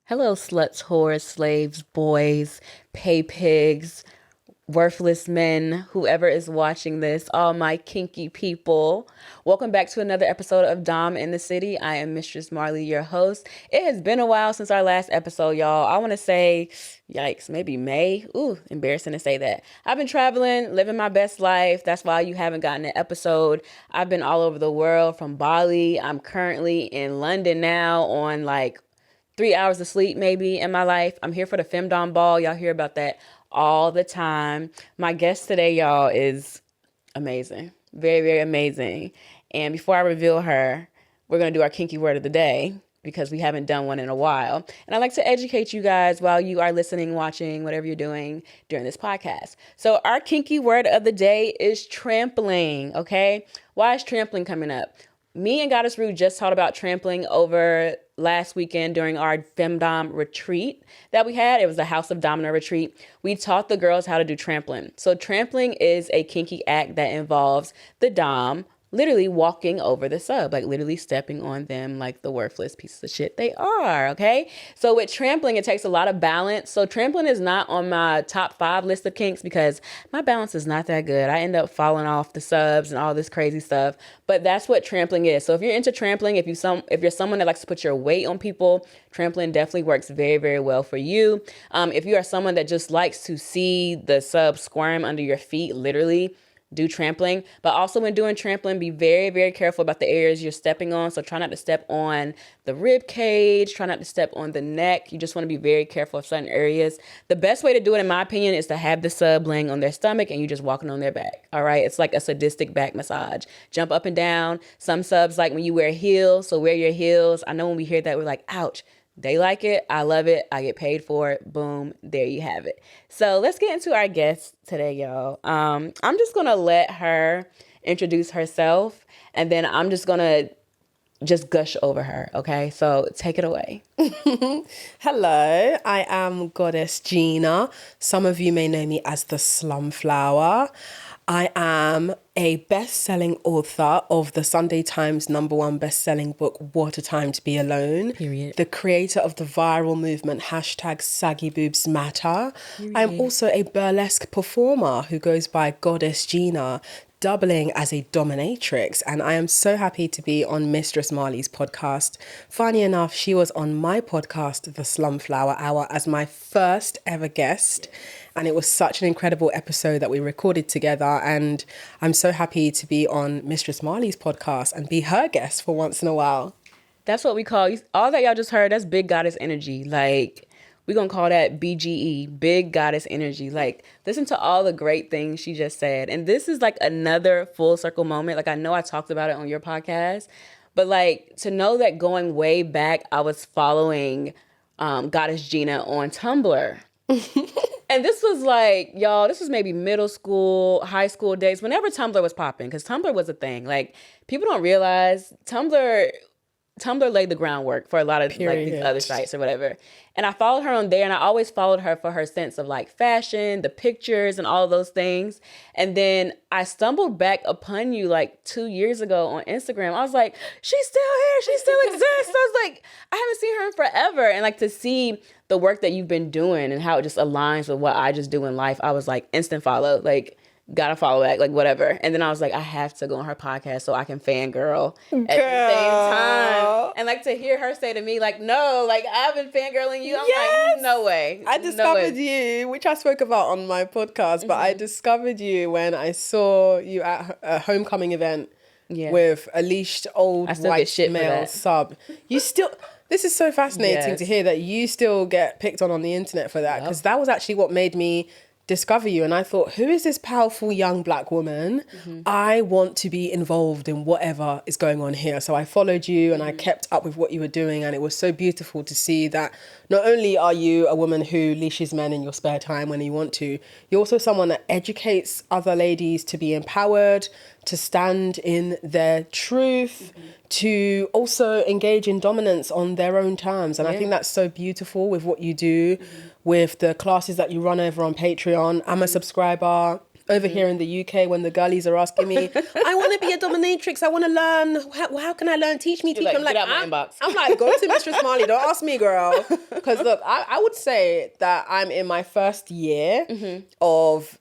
Hello, sluts, whores, slaves, boys, pay pigs, worthless men, whoever is watching this, all my kinky people. Welcome back to another episode of Dom in the City. I am Mistress Marley, your host. It has been a while since our last episode, y'all. I want to say, yikes, maybe May. Ooh, embarrassing to say that. I've been traveling, living my best life. That's why you haven't gotten an episode. I've been all over the world from Bali. I'm currently in London now on 3 hours of sleep maybe in my life. I'm here for the Femdom Ball. Y'all hear about that all the time. My guest today, y'all, is amazing. Very, very amazing. And before I reveal her, we're going to do our kinky word of the day because we haven't done one in a while. And I'd like to educate you guys while you are listening, watching, whatever you're doing during this podcast. So our kinky word of the day is trampling, okay? Why is trampling coming up? Me and Goddess Rue just talked about trampling over last weekend during our Femdom retreat that we had. It was a House of Domino retreat. We taught the girls how to do trampling. So trampling is a kinky act that involves the dom literally walking over the sub, like literally stepping on them like the worthless pieces of shit they are, okay? So with trampling, it takes a lot of balance. So trampling is not on my top 5 list of kinks because my balance is not that good. I end up falling off the subs and all this crazy stuff, but that's what trampling is. So if you're into trampling, if you're someone that likes to put your weight on people, trampling definitely works very, very well for you. If you are someone that just likes to see the sub squirm under your feet, literally, do trampling. But also when doing trampling, be very, very careful about the areas you're stepping on. So try not to step on the rib cage, try not to step on the neck. You just want to be very careful of certain areas. The best way to do it, in my opinion, is to have the sub laying on their stomach and you just walking on their back. All right. It's like a sadistic back massage. Jump up and down. Some subs like when you wear heels. So wear your heels. I know when we hear that, we're like, ouch. They like it. I love it. I get paid for it. Boom. There you have it. So let's get into our guest today, y'all. I'm just going to let her introduce herself and then I'm just going to just gush over her. Okay. So take it away. Hello, I am Goddess Gina. Some of you may know me as the Slumflower. I am a best-selling author of the Sunday Times #1 best-selling book, What a Time to Be Alone. Period. The creator of the viral movement, #SaggyBoobsMatter. I'm also a burlesque performer who goes by Goddess Gina, doubling as a dominatrix, and I am so happy to be on Mistress Marley's podcast. Funny enough, she was on my podcast, The Slumflower Hour, as my first ever guest, and it was such an incredible episode that we recorded together, and I'm so happy to be on Mistress Marley's podcast and be her guest for once in a while. That's what we call, all that y'all just heard, that's big goddess energy. We're going to call that BGE, big goddess energy. Listen to all the great things she just said. And this is another full circle moment. I know I talked about it on your podcast, but to know that going way back, I was following Goddess Gina on Tumblr. And this was y'all, this was maybe middle school, high school days, whenever Tumblr was popping, because Tumblr was a thing. People don't realize Tumblr laid the groundwork for a lot of these other sites or whatever. And I followed her on there, and I always followed her for her sense of fashion, the pictures and all of those things. And then I stumbled back upon you 2 years ago on Instagram. I was like, she's still here. She still exists. I was like, I haven't seen her in forever. And to see the work that you've been doing and how it just aligns with what I just do in life, I was instant follow, gotta follow back, whatever. And then I was like, I have to go on her podcast so I can fangirl at the same time. And to hear her say to me, no, I've been fangirling you. I'm like, no way. I discovered you, which I spoke about on my podcast, but I discovered you when I saw you at a homecoming event with a leashed old white male sub. You still... This is so fascinating to hear that you still get picked on the internet for that, because that was actually what made me discover you. And I thought, who is this powerful young black woman? I want to be involved in whatever is going on here. So I followed you and I kept up with what you were doing. And it was so beautiful to see that not only are you a woman who leashes men in your spare time when you want to, you're also someone that educates other ladies to be empowered, to stand in their truth, to also engage in dominance on their own terms. And I think that's so beautiful with what you do, with the classes that you run over on Patreon. I'm a subscriber. Over here in the UK, when the girlies are asking me, I want to be a dominatrix. I want to learn. How can I learn? Teach me. Like, I'm like, get out my inbox. I'm like, go to Mistress Marley. Don't ask me, girl. Because look, I would say that I'm in my first year of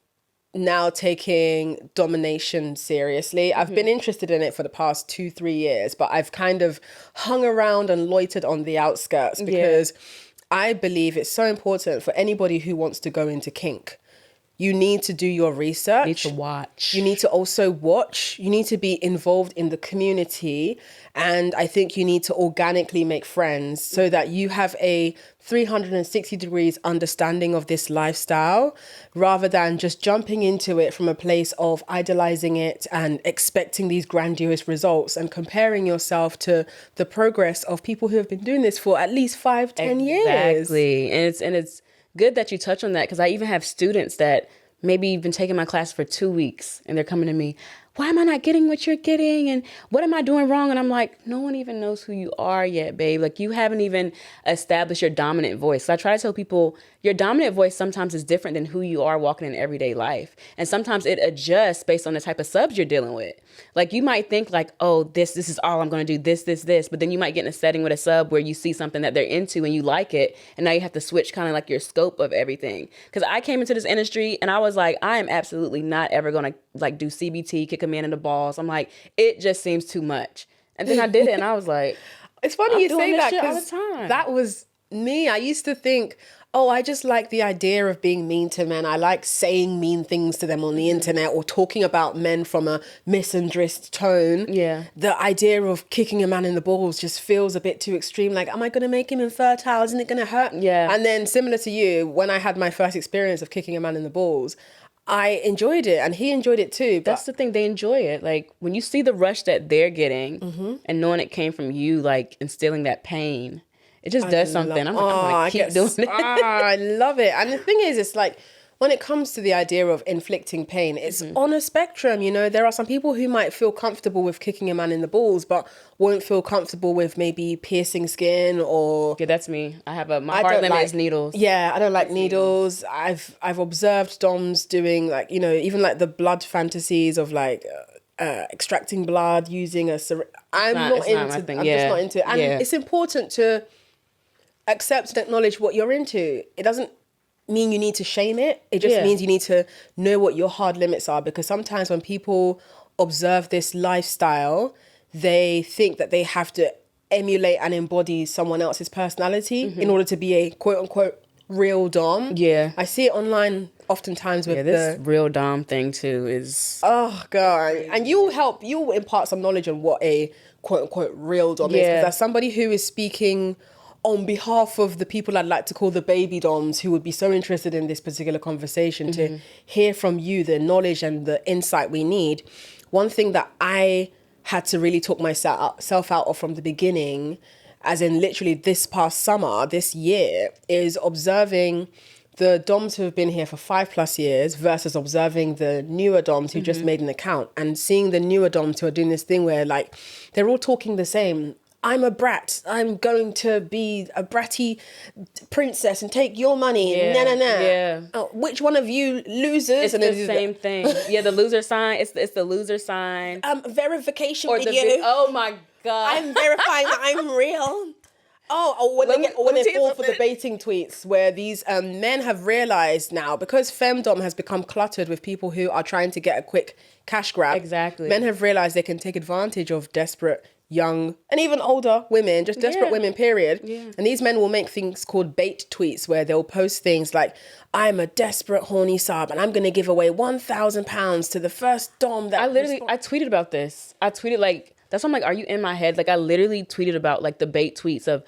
now taking domination seriously. I've been interested in it for the past 2-3 years, but I've kind of hung around and loitered on the outskirts because I believe it's so important for anybody who wants to go into kink. You need to do your research. You need to watch. You need to also watch. You need to be involved in the community. And I think you need to organically make friends so that you have a 360 degrees understanding of this lifestyle rather than just jumping into it from a place of idolizing it and expecting these grandiose results and comparing yourself to the progress of people who have been doing this for at least 5-10 years. Exactly. And it's good that you touch on that, because I even have students that maybe you've been taking my class for 2 weeks and they're coming to me, why am I not getting what you're getting? And what am I doing wrong? And I'm like, no one even knows who you are yet, babe. Like, you haven't even established your dominant voice. So I try to tell people your dominant voice sometimes is different than who you are walking in everyday life. And sometimes it adjusts based on the type of subs you're dealing with. Like, you might think like, oh, this is all I'm going to do, this. But then you might get in a setting with a sub where you see something that they're into and you like it. And now you have to switch kind of like your scope of everything. Because I came into this industry and I was like, I am absolutely not ever going to like do CBT, kick a man in the balls. I'm like, it just seems too much. And then I did it and I was like, it's funny you say that because that was me. I used to think, oh, I just like the idea of being mean to men. I like saying mean things to them on the internet or talking about men from a misandrist tone. Yeah. The idea of kicking a man in the balls just feels a bit too extreme. Like, am I going to make him infertile? Isn't it going to hurt? Yeah. And then similar to you, when I had my first experience of kicking a man in the balls, I enjoyed it and he enjoyed it too. That's the thing, they enjoy it. Like, when you see the rush that they're getting and knowing it came from you, like instilling that pain, it just does something. I'm like, keep doing it. I love it. And the thing is, it's like, when it comes to the idea of inflicting pain, it's on a spectrum, you know. There are some people who might feel comfortable with kicking a man in the balls, but won't feel comfortable with maybe piercing skin or... Yeah, that's me. I have my hard limit is needles. Yeah, I don't like needles. I've observed doms doing like, you know, even like the blood fantasies of like... extracting blood using a syringe. I'm just not into it. And it's important to accept and acknowledge what you're into. It doesn't mean you need to shame it. It just means you need to know what your hard limits are, because sometimes when people observe this lifestyle, they think that they have to emulate and embody someone else's personality in order to be a quote unquote real dom. Yeah. I see it online oftentimes with this real dom thing too is... Oh God. And you'll impart some knowledge on what a quote unquote real dom is. Because as somebody who is speaking on behalf of the people I'd like to call the baby doms, who would be so interested in this particular conversation, to hear from you the knowledge and the insight we need. One thing that I had to really talk myself out of from the beginning, as in literally this past summer, this year, is observing the doms who have been here for 5+ years versus observing the newer doms who just made an account, and seeing the newer doms who are doing this thing where like they're all talking the same. I'm a brat. I'm going to be a bratty princess and take your money. Yeah. Oh, which one of you losers? It's the same thing. Yeah, the loser sign. It's the loser sign. Verification or video. Oh my God. I'm verifying that I'm real. When they fall for the baiting tweets where these men have realized now, because femdom has become cluttered with people who are trying to get a quick cash grab. Exactly. Men have realized they can take advantage of desperate young and even older women, just desperate women, period. Yeah. And these men will make things called bait tweets where they'll post things like, I'm a desperate horny sub and I'm going to give away £1,000 to the first dom that... I tweeted about this. I tweeted like, that's why I'm like, are you in my head? Like, I literally tweeted about like the bait tweets of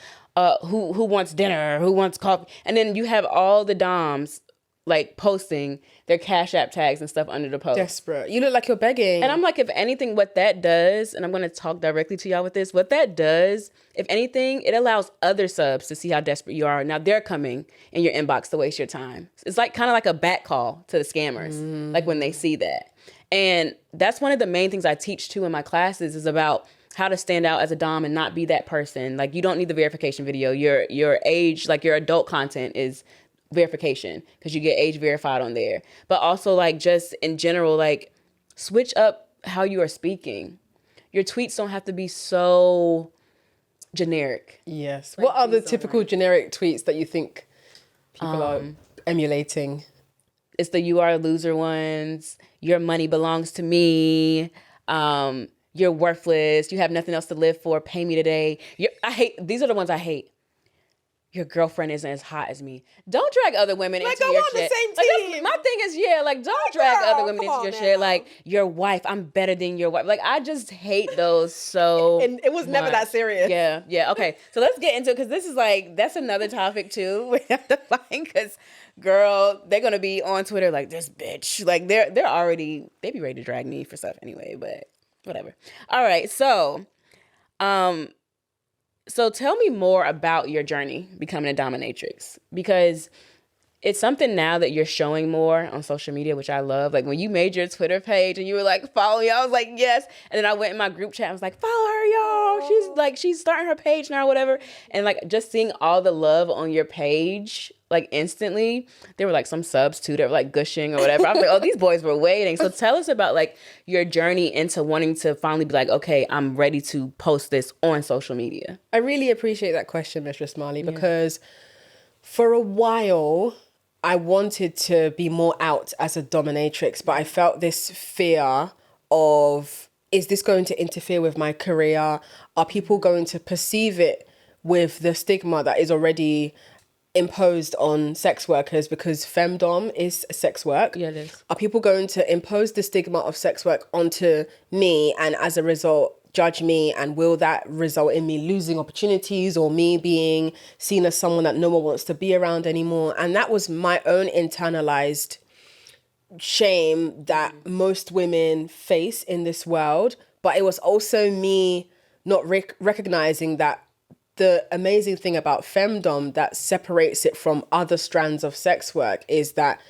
who wants dinner, who wants coffee. And then you have all the doms like posting their Cash App tags and stuff under the post. Desperate. You look like you're begging. And I'm like, if anything, what that does, and I'm going to talk directly to y'all with this, what that does, if anything, it allows other subs to see how desperate you are. Now they're coming in your inbox to waste your time. It's like kind of like a back call to the scammers, like when they see that. And that's one of the main things I teach too in my classes is about how to stand out as a dom and not be that person. Like, you don't need the verification video. Your age, like your adult content is verification because you get age verified on there. But also like just in general, like switch up how you are speaking. Your tweets don't have to be so generic. Yes. Like, what are the typical generic tweets that you think people are emulating? It's the "you are a loser" ones. "Your money belongs to me." "You're worthless. You have nothing else to live for. Pay me today." These are the ones I hate. "Your girlfriend isn't as hot as me." Don't drag other women into your shit. Like, I'm on the same team. My thing is, don't drag other women into your shit. Like, "Your wife, I'm better than your wife." Like, I just hate those so And it was never that serious. Yeah. Okay, so let's get into it because this is like, that's another topic too. We have to find because, girl, they're going to be on Twitter like, "This bitch." Like, they be ready to drag me for stuff anyway, but whatever. All right, so tell me more about your journey becoming a dominatrix, because it's something now that you're showing more on social media, which I love. Like when you made your Twitter page and you were like, "Follow me," I was like, yes. And then I went in my group chat. I was like, "Follow her, y'all. She's starting her page now," or whatever. And like just seeing all the love on your page, like instantly, there were like some subs too that were like gushing or whatever. I was like, oh, these boys were waiting. So tell us about like your journey into wanting to finally be like, okay, I'm ready to post this on social media. I really appreciate that question, Mistress Marley, because for a while I wanted to be more out as a dominatrix, but I felt this fear of, is this going to interfere with my career? Are people going to perceive it with the stigma that is already imposed on sex workers, because femdom is sex work? Yeah, it is. Are people going to impose the stigma of sex work onto me and as a result judge me, and will that result in me losing opportunities or me being seen as someone that no one wants to be around anymore? And that was my own internalized shame that most women face in this world. But it was also me not recognizing that the amazing thing about femdom that separates it from other strands of sex work is that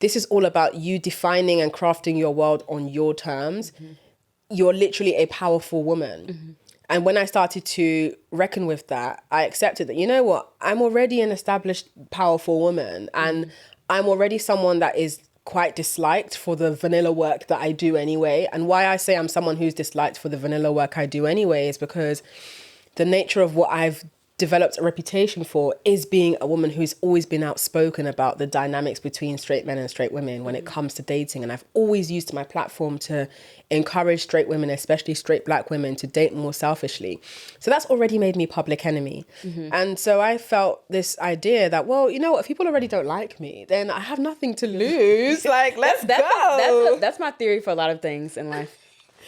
this is all about you defining and crafting your world on your terms. Mm-hmm. You're literally a powerful woman. Mm-hmm. And when I started to reckon with that, I accepted that, you know what, I'm already an established, powerful woman. And I'm already someone that is quite disliked for the vanilla work that I do anyway. And why I say I'm someone who's disliked for the vanilla work I do anyway is because the nature of what I've developed a reputation for is being a woman who's always been outspoken about the dynamics between straight men and straight women when it comes to dating. And I've always used my platform to encourage straight women, especially straight black women, to date more selfishly. So that's already made me public enemy. Mm-hmm. And so I felt this idea that, well, you know what, if people already don't like me, then I have nothing to lose. Like, let's go. That's my theory for a lot of things in life.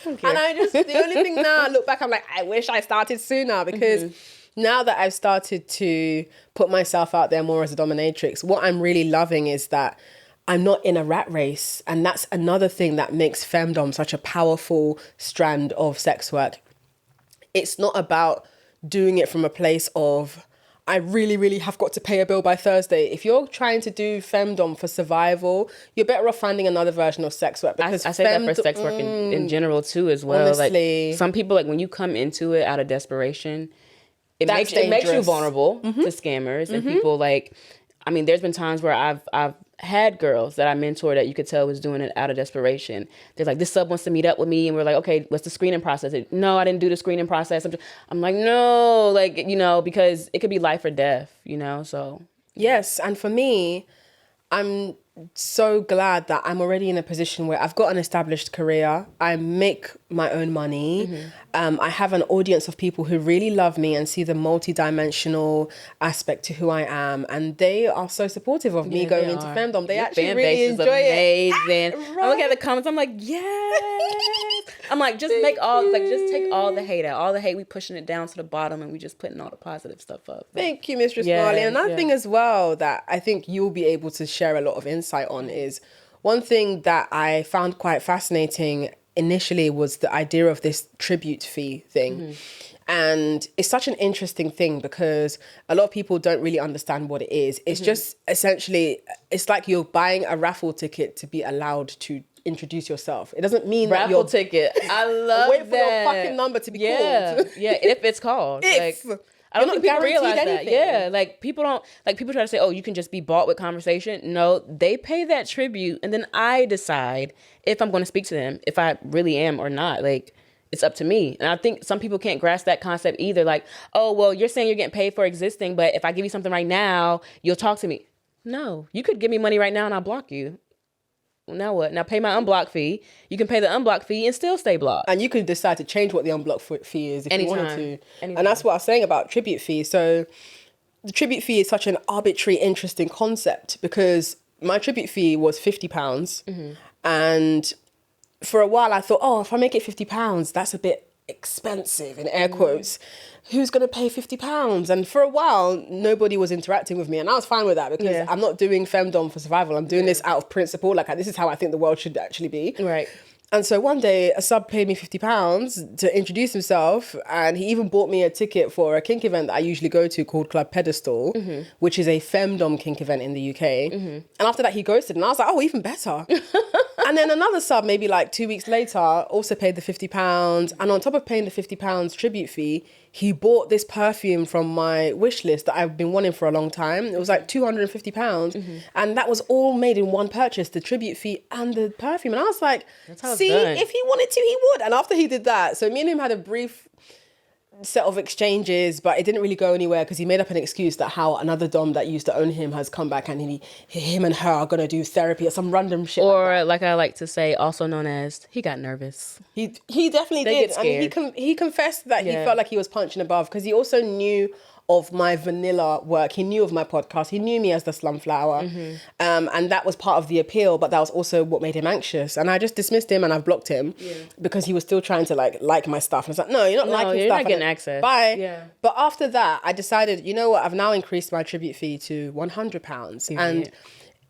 And the only thing now I look back, I'm like, I wish I started sooner, because now that I've started to put myself out there more as a dominatrix, what I'm really loving is that I'm not in a rat race. And that's another thing that makes femdom such a powerful strand of sex work. It's not about doing it from a place of, I really, really have got to pay a bill by Thursday. If you're trying to do femdom for survival, you're better off finding another version of sex work. Because I say that for sex work in general too as well. Honestly. Like some people, like when you come into it out of desperation, it makes you vulnerable to scammers and people. Like, I mean, there's been times where I've had girls that I mentored that you could tell was doing it out of desperation. They're like, this sub wants to meet up with me, and we're like, okay, what's the screening process? No, I didn't do the screening process. I'm like, no, like, you know, because it could be life or death, you know. So yes, and for me, I'm so glad that I'm already in a position where I've got an established career. I make my own money. I have an audience of people who really love me and see the multi-dimensional aspect to who I am. And they are so supportive of me going into femdom. They actually really enjoy it. Right. I look at the comments, I'm like, yes. I'm like, just take all the hate out. All the hate, we pushing it down to the bottom and we just putting all the positive stuff up. Thank you, Mistress Marley. And another thing as well that I think you'll be able to share a lot of insight on is one thing that I found quite fascinating initially was the idea of this tribute fee thing. And it's such an interesting thing because a lot of people don't really understand what it is. It's just essentially, it's like you're buying a raffle ticket to be allowed to introduce yourself. It doesn't mean that you're... Raffle ticket. I love wait for your fucking number to be called. Yeah, if it's called. If. Like, I don't think people realize that. Yeah, like people don't, like people try to say, oh, you can just be bought with conversation. No, they pay that tribute, and then I decide if I'm going to speak to them, if I really am or not. Like, it's up to me. And I think some people can't grasp that concept either. Like, oh, well, you're saying you're getting paid for existing, but if I give you something right now, you'll talk to me. No, you could give me money right now and I'll block you. Now what? Now pay my unblock fee. You can pay the unblock fee and still stay blocked. And you could decide to change what the unblock fee is if Anytime. you wanted to. Anytime. And that's what I was saying about tribute fee. So the tribute fee is such an arbitrary, interesting concept because my tribute fee was £50. And for a while I thought, oh, if I make it £50, that's a bit expensive in air quotes. Who's going to pay £50? And for a while, nobody was interacting with me. And I was fine with that because I'm not doing femdom for survival. I'm doing this out of principle. Like, this is how I think the world should actually be. Right. And so one day, a sub paid me £50 to introduce himself. And he even bought me a ticket for a kink event that I usually go to called Club Pedestal, which is a femdom kink event in the UK. And after that, he ghosted. And I was like, oh, even better. And then another sub, maybe like 2 weeks later, also paid the £50. And on top of paying the £50 tribute fee, he bought this perfume from my wish list that I've been wanting for a long time. It was like £250. And that was all made in one purchase, the tribute fee and the perfume. And I was like, see, if he wanted to, he would. And after he did that, so me and him had a brief set of exchanges, but it didn't really go anywhere because he made up an excuse that how another dom that used to own him has come back and him and her are going to do therapy or some random shit. Or like I like to say, also known as, he got nervous. He definitely did. I mean, he confessed that he felt like he was punching above because he also knew of my vanilla work. He knew of my podcast. He knew me as the Slumflower. And that was part of the appeal, but that was also what made him anxious. And I just dismissed him and I've blocked him because he was still trying to like my stuff. And I was like, no, you're not liking you're stuff. Not getting access. Bye. Yeah. But after that, I decided, you know what? I've now increased my tribute fee to £100. And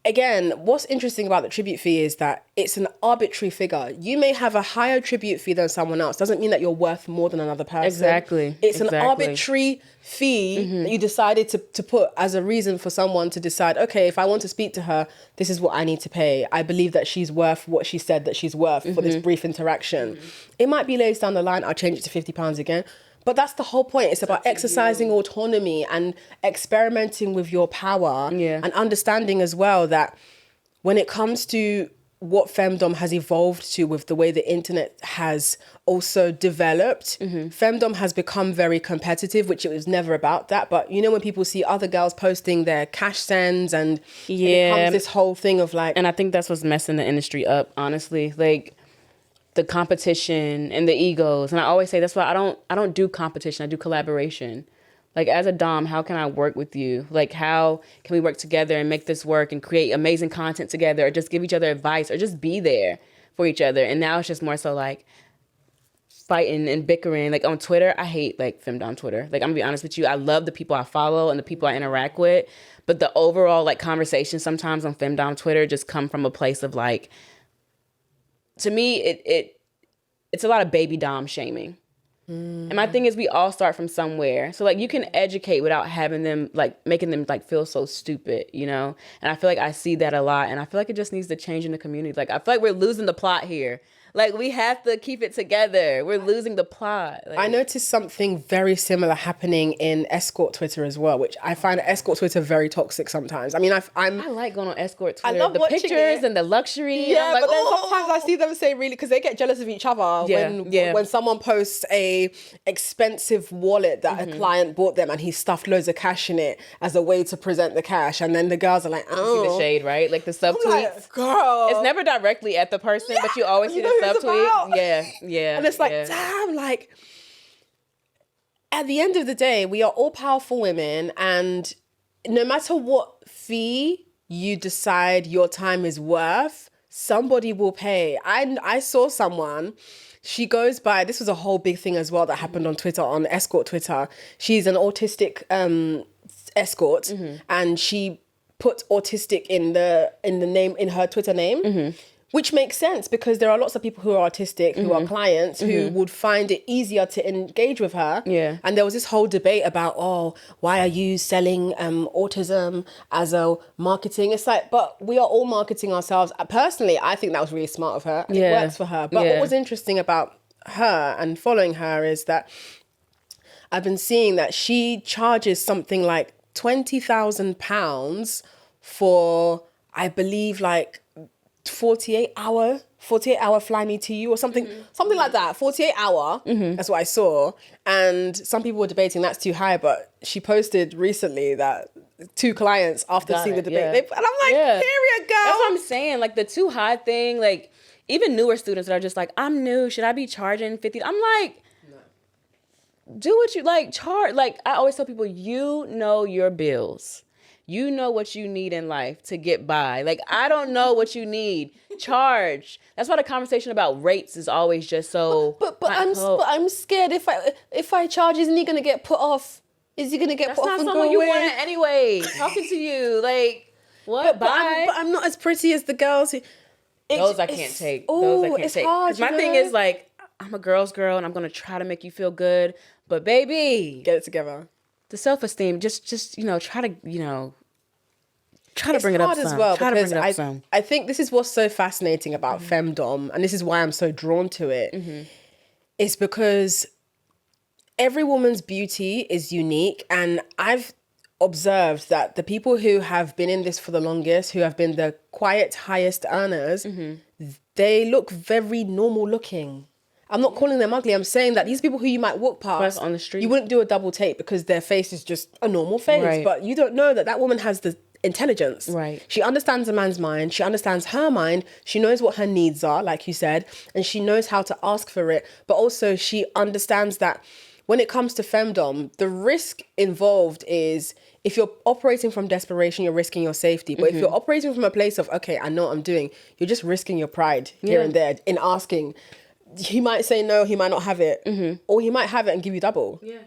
again, what's interesting about the tribute fee is that it's an arbitrary figure. You may have a higher tribute fee than someone else. Doesn't mean that you're worth more than another person. Exactly. It's an arbitrary fee that you decided to put as a reason for someone to decide, okay, if I want to speak to her, this is what I need to pay. I believe that she's worth what she said that she's worth for this brief interaction. It might be later down the line, I'll change it to £50 again. But that's the whole point. It's about exercising autonomy and experimenting with your power and understanding as well that when it comes to what femdom has evolved to with the way the internet has also developed, femdom has become very competitive, which it was never about that. But you know, when people see other girls posting their cash sends and it becomes this whole thing of like... And I think that's what's messing the industry up, honestly. Like... the competition and the egos. And I always say that's why I don't do competition. I do collaboration. Like as a dom, how can I work with you? Like how can we work together and make this work and create amazing content together or just give each other advice or just be there for each other? And now it's just more so like fighting and bickering. Like on Twitter, I hate like femdom Twitter. Like I'm gonna be honest with you. I love the people I follow and the people I interact with. But the overall like conversation sometimes on femdom Twitter just come from a place of like, to me, it's a lot of baby dom shaming. And my thing is we all start from somewhere. So like you can educate without having them like making them like feel so stupid, you know? And I feel like I see that a lot. And I feel like it just needs to change in the community. Like I feel like we're losing the plot here. Like we have to keep it together. We're losing the plot. Like, I noticed something very similar happening in escort Twitter as well, which I find escort Twitter very toxic sometimes. I mean, I like going on escort Twitter. I love the watching pictures it. And the luxury. Yeah, like, but then sometimes I see them say really, because they get jealous of each other when someone posts a expensive wallet that a client bought them and he stuffed loads of cash in it as a way to present the cash, and then the girls are like, oh, you see the shade, right? Like the subtweets. Like, girl, it's never directly at the person, but you always see the subtweet. Yeah. And it's like, damn, like at the end of the day, we are all powerful women, and no matter what fee you decide your time is worth, somebody will pay. I saw someone, she goes by, this was a whole big thing as well that happened on Twitter, on escort Twitter. She's an autistic escort, and she put autistic in the name, in her Twitter name. Which makes sense because there are lots of people who are autistic, who are clients, who would find it easier to engage with her. Yeah. And there was this whole debate about, oh, why are you selling autism as a marketing? It's like, but we are all marketing ourselves. Personally, I think that was really smart of her. It works for her. But what was interesting about her and following her is that I've been seeing that she charges something like £20,000 for, I believe, like 48 hour fly me to you or something, something like that. 48 hour. That's what I saw. And some people were debating that's too high, but she posted recently that 2 clients after seeing the debate. And I'm like, period, girl. That's what I'm saying. Like the too high thing, like even newer students that are just like, I'm new. Should I be charging 50? I'm like, do what you like, charge. Like I always tell people, you know your bills. You know what you need in life to get by. Like, I don't know what you need. Charge. That's why the conversation about rates is always just so. But I'm scared if I charge, isn't he gonna get put off? Is he gonna get put off and go away? That's not someone you want anyway. Talking to you, like what? But I'm not as pretty as the girls who. Those I can't take. Those I can't take. Because my thing is like, I'm a girl's girl and I'm gonna try to make you feel good, but baby, get it together. The self-esteem, just try to bring it up some. As well, because I think this is what's so fascinating about femdom, and this is why I'm so drawn to it, is because every woman's beauty is unique, and I've observed that the people who have been in this for the longest, who have been the quiet highest earners, they look very normal looking. I'm not calling them ugly. I'm saying that these people who you might walk past on the street, you wouldn't do a double take because their face is just a normal face. Right. But you don't know that woman has the intelligence. Right. She understands a man's mind. She understands her mind. She knows what her needs are, like you said, and she knows how to ask for it. But also she understands that when it comes to femdom, the risk involved is if you're operating from desperation, you're risking your safety. But if you're operating from a place of, okay, I know what I'm doing, you're just risking your pride here and there in asking. He might say no, he might not have it. Or he might have it and give you double. Yeah.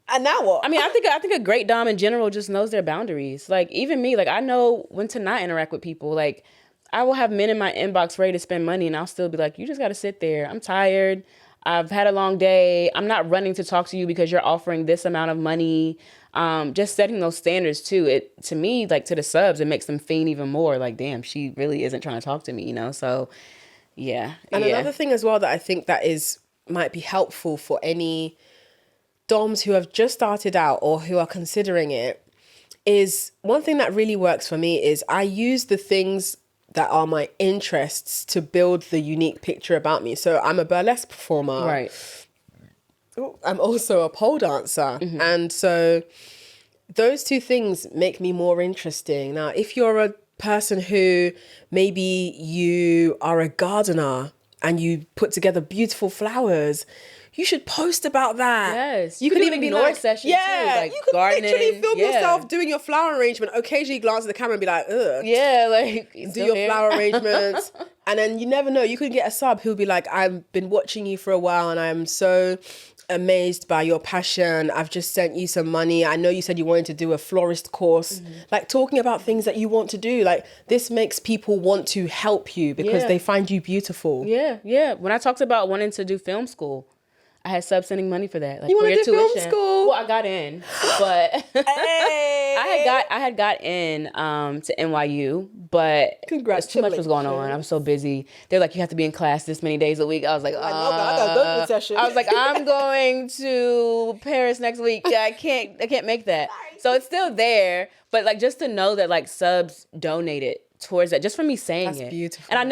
And now what? I mean, I think a great dom in general just knows their boundaries. Like, even me, like, I know when to not interact with people. Like, I will have men in my inbox ready to spend money, and I'll still be like, you just got to sit there. I'm tired. I've had a long day. I'm not running to talk to you because you're offering this amount of money. Just setting those standards, too. It, to me, like, to the subs, it makes them fiend even more. Like, damn, she really isn't trying to talk to me, you know? So... yeah. And another thing as well that I think that might be helpful for any doms who have just started out or who are considering it is one thing that really works for me is I use the things that are my interests to build the unique picture about me. So I'm a burlesque performer. Right. I'm also a pole dancer. And so those 2 things make me more interesting. Now, if you're a person who maybe you are a gardener and you put together beautiful flowers, you should post about that. Yes. You could even be like, session too, like you could gardening. Literally film yourself doing your flower arrangement, occasionally glance at the camera and be like, ugh. Yeah, like do your flower arrangements. And then you never know, you could get a sub who'll be like, I've been watching you for a while and I'm so amazed by your passion. I've just sent you some money. I know you said you wanted to do a florist course. Like talking about things that you want to do. Like this makes people want to help you because they find you beautiful. Yeah. When I talked about wanting to do film school, I had subs sending money for that. Like, you want for to do tuition. film school? Well, I got in, but hey. I had got in to NYU, but too much was going on. I was so busy. They're like, you have to be in class this many days a week. I was like, I gotta go to the session. I was like, I'm going to Paris next week. I can't make that. So it's still there, but like just to know that like subs donated towards that just from me saying That's it. Beautiful. And I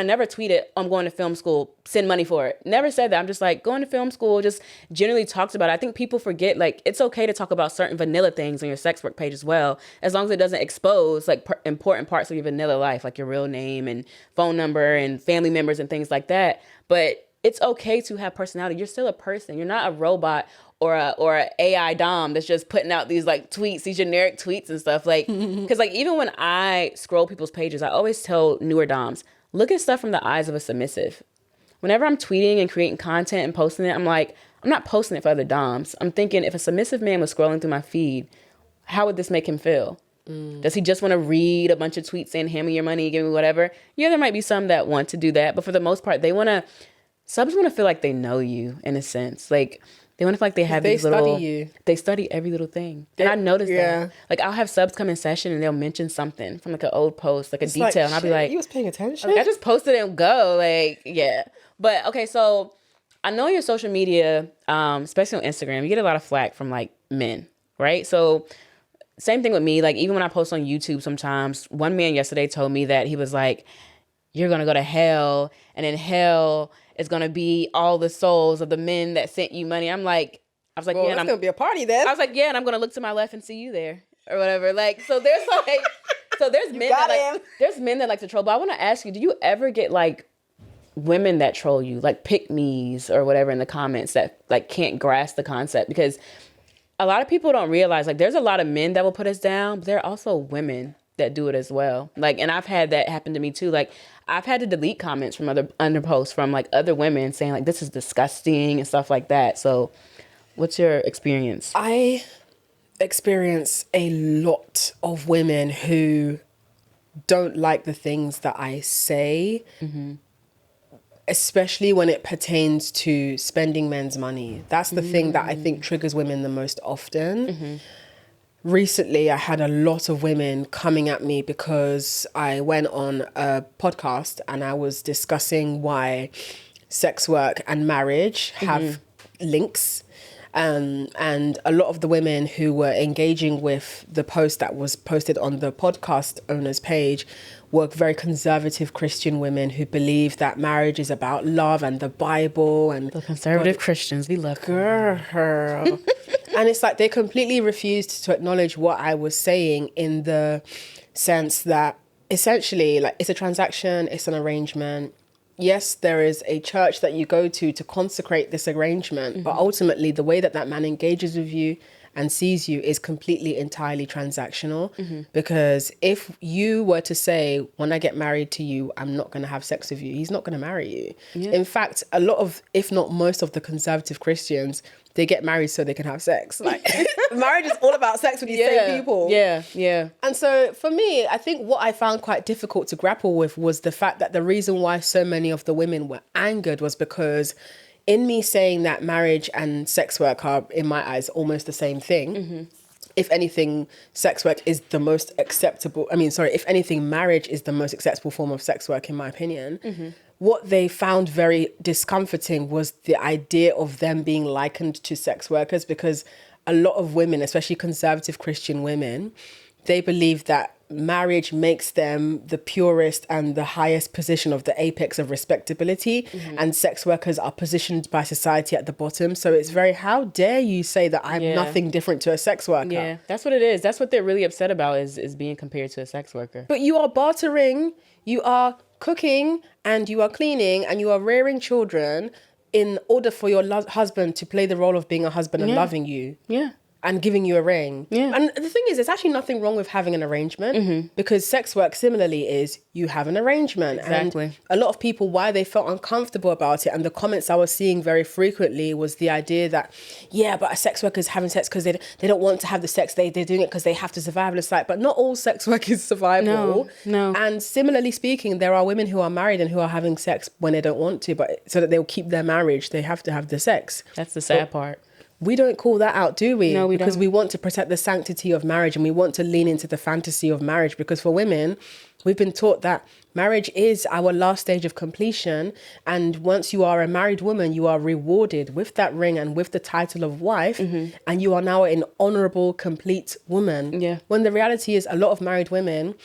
never tweeted, I'm going to film school, send money for it. Never said that. I'm just like, going to film school, just generally talked about it. I think people forget, like, it's okay to talk about certain vanilla things on your sex work page as well, as long as it doesn't expose like important parts of your vanilla life, like your real name and phone number and family members and things like that. But it's okay to have personality. You're still a person. You're not a robot or a AI dom that's just putting out these like tweets, these generic tweets and stuff. Like, because like even when I scroll people's pages, I always tell newer doms, look at stuff from the eyes of a submissive. Whenever I'm tweeting and creating content and posting it, I'm like, I'm not posting it for other doms. I'm thinking if a submissive man was scrolling through my feed, how would this make him feel? Does he just want to read a bunch of tweets saying, hand me your money, give me whatever? Yeah, there might be some that want to do that, but for the most part, subs want to feel like they know you in a sense. Like, they want to feel like they have these little... They study every little thing. And I noticed that. Like, I'll have subs come in session and they'll mention something from, like, an old post, like a detail. Like, and I'll be like... You was paying attention? Like, I just posted it and go. Like, yeah. But, okay, so I know your social media, especially on Instagram, you get a lot of flack from like men, right? So same thing with me. Like even when I post on YouTube sometimes, one man yesterday told me that he was like, you're going to go to hell, and in hell is going to be all the souls of the men that sent you money. I was like, well, yeah, it's going to be a party then. I was like, yeah, and I'm going to look to my left and see you there or whatever. Like, so there's like, there's men that like to troll. But I want to ask you, do you ever get like women that troll you, like pick-me's or whatever in the comments that like can't grasp the concept? Because a lot of people don't realize like there's a lot of men that will put us down, but there are also women that do it as well. Like, and I've had that happen to me too. Like I've had to delete comments from under posts from like other women saying like, this is disgusting and stuff like that. So what's your experience? I experience a lot of women who don't like the things that I say, especially when it pertains to spending men's money. That's the thing that I think triggers women the most often. Recently, I had a lot of women coming at me because I went on a podcast and I was discussing why sex work and marriage have links. And a lot of the women who were engaging with the post that was posted on the podcast owner's page were very conservative Christian women who believe that marriage is about love and the Bible. And the conservative Christians, we love girl. And it's like they completely refused to acknowledge what I was saying in the sense that essentially like it's a transaction, it's an arrangement. Yes, there is a church that you go to consecrate this arrangement, but ultimately the way that that man engages with you and sees you is completely, entirely transactional. Because if you were to say, when I get married to you, I'm not going to have sex with you, he's not going to marry you. Yeah. In fact, a lot of, if not most of the conservative Christians, they get married so they can have sex. Like marriage is all about sex with these same people. Yeah, yeah. And so for me, I think what I found quite difficult to grapple with was the fact that the reason why so many of the women were angered was because in me saying that marriage and sex work are, in my eyes, almost the same thing. If anything, sex work is the most acceptable. If anything, marriage is the most acceptable form of sex work, in my opinion. What they found very discomforting was the idea of them being likened to sex workers, because a lot of women, especially conservative Christian women, they believe that marriage makes them the purest and the highest position of the apex of respectability, and sex workers are positioned by society at the bottom. So it's very, how dare you say that I'm nothing different to a sex worker? Yeah, that's what it is. That's what they're really upset about is being compared to a sex worker. But you are bartering, you are cooking, and you are cleaning, and you are rearing children in order for your husband to play the role of being a husband and loving you. Yeah. And giving you a ring. Yeah. And the thing is, there's actually nothing wrong with having an arrangement, because sex work similarly is you have an arrangement. Exactly. And a lot of people, why they felt uncomfortable about it, and the comments I was seeing very frequently was the idea that, yeah, but a sex worker is having sex because they don't want to have the sex. They're doing it because they have to survive. It's like, but not all sex work is survival. No. And similarly speaking, there are women who are married and who are having sex when they don't want to, but so that they'll keep their marriage, they have to have the sex. That's the sad part. We don't call that out, do we? No, we don't. Because we want to protect the sanctity of marriage, and we want to lean into the fantasy of marriage, because for women, we've been taught that marriage is our last stage of completion. And once you are a married woman, you are rewarded with that ring and with the title of wife. And you are now an honorable, complete woman. Yeah. When the reality is a lot of married women